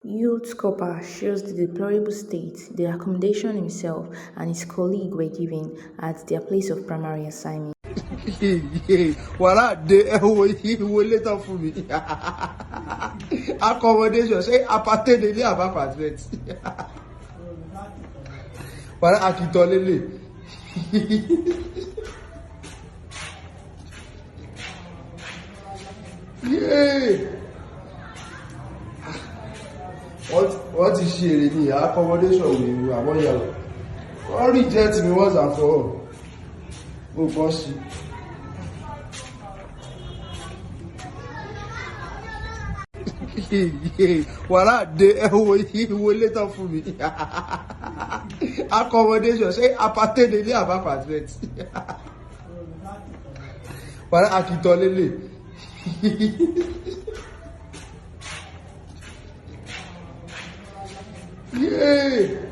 Youth corper shows the deplorable state the accommodation himself and his colleague were given at their place of primary assignment. Wàhálà dé ẹ̀wọ̀ later fún mi. Accommodation ṣé apartheid ilé àbá apartment. Wàhálà àkìtọ̀ lélẹ̀. Wọ́n ti ṣe èrè ní accommodation wèrè àmọ́ yàrá. Wọ́n reject me once and for all. Ó bọ́ sí. Wàhálà dé ẹ̀wọ̀ later fún mi. Accommodation ṣé apartheid ilé àbá apartment. Wàhálà àkìtọ̀ lélẹ̀. Yeah.